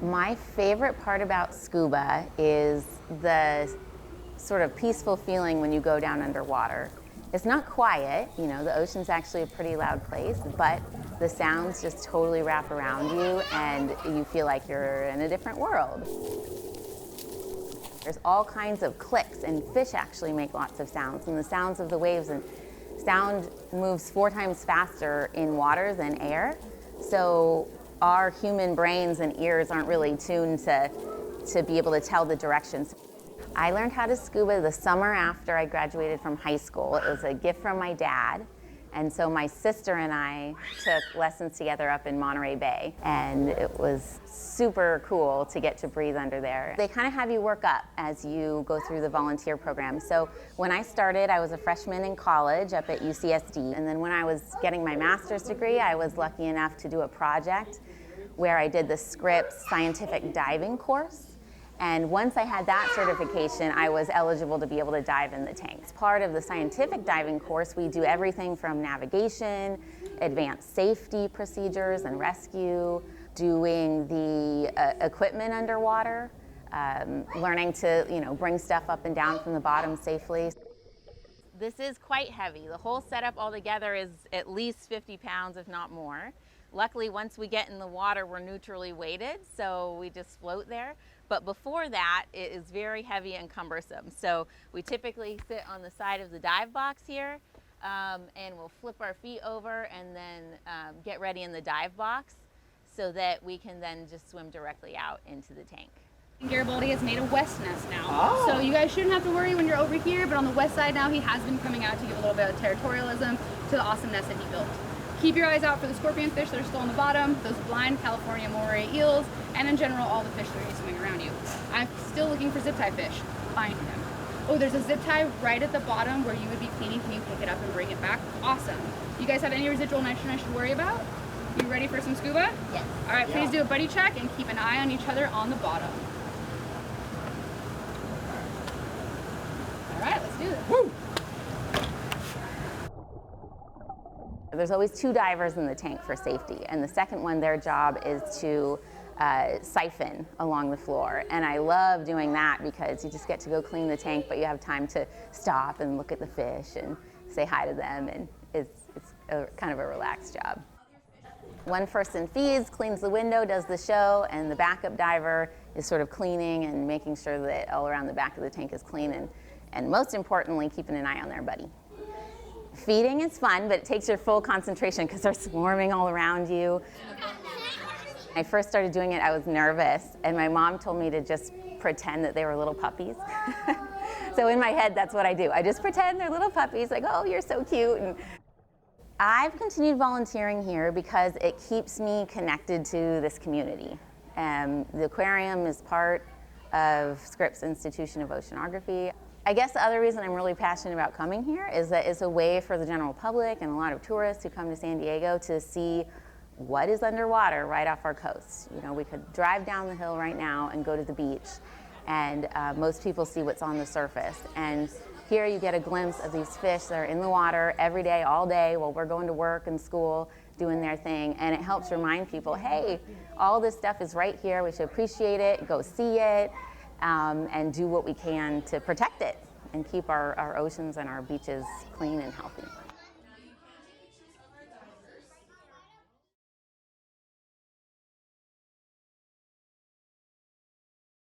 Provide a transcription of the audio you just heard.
My favorite part about scuba is the sort of peaceful feeling when you go down underwater. It's not quiet, you know, the ocean's actually a pretty loud place, but the sounds just totally wrap around you and you feel like you're in a different world. There's all kinds of clicks, and fish actually make lots of sounds, and the sounds of the waves, and sound moves 4 times faster in water than air. So our human brains and ears aren't really tuned to be able to tell the directions. I learned how to scuba the summer after I graduated from high school. It was a gift from my dad. And so my sister and I took lessons together up in Monterey Bay, and it was super cool to get to breathe under there. They kind of have you work up as you go through the volunteer program. So when I started, I was a freshman in college up at UCSD. And then when I was getting my master's degree, I was lucky enough to do a project where I did the Scripps scientific diving course. And once I had that certification, I was eligible to be able to dive in the tank. As part of the scientific diving course, we do everything from navigation, advanced safety procedures and rescue, doing the equipment underwater, learning to, bring stuff up and down from the bottom safely. This is quite heavy. The whole setup altogether is at least 50 pounds, if not more. Luckily, once we get in the water, we're neutrally weighted, so we just float there. But before that, it is very heavy and cumbersome. So we typically sit on the side of the dive box here, and we'll flip our feet over and then get ready in the dive box so that we can then just swim directly out into the tank. Garibaldi has made a west nest now. So you guys shouldn't have to worry when you're over here, but on the west side now, he has been coming out to give a little bit of territorialism to the awesome nest that he built. Keep your eyes out for the scorpion fish that are still on the bottom, those blind California moray eels, and in general, all the fish that are swimming around you. I'm still looking for zip tie fish. Find them. Oh, there's a zip tie right at the bottom where you would be cleaning. Can you pick it up and bring it back? Awesome. You guys have any residual nitrogen I should worry about? You ready for some scuba? Yes. All right, please do a buddy check and keep an eye on each other on the bottom. All right, let's do this. Woo! There's always 2 divers in the tank for safety, and the second one, their job is to siphon along the floor. And I love doing that because you just get to go clean the tank, but you have time to stop and look at the fish and say hi to them, and it's kind of a relaxed job. One person feeds, cleans the window, does the show, and the backup diver is sort of cleaning and making sure that all around the back of the tank is clean, and most importantly, keeping an eye on their buddy. Feeding is fun, but it takes your full concentration because they're swarming all around you. When I first started doing it, I was nervous, and my mom told me to just pretend that they were little puppies. So in my head, that's what I do. I just pretend they're little puppies, like, oh, you're so cute. And I've continued volunteering here because it keeps me connected to this community. The aquarium is part of Scripps Institution of Oceanography. I guess the other reason I'm really passionate about coming here is that it's a way for the general public and a lot of tourists who come to San Diego to see what is underwater right off our coast. You know, we could drive down the hill right now and go to the beach, and most people see what's on the surface. And here you get a glimpse of these fish that are in the water every day, all day, while we're going to work and school, doing their thing. And it helps remind people, hey, all this stuff is right here. We should appreciate it, go see it. And do what we can to protect it and keep our oceans and our beaches clean and healthy.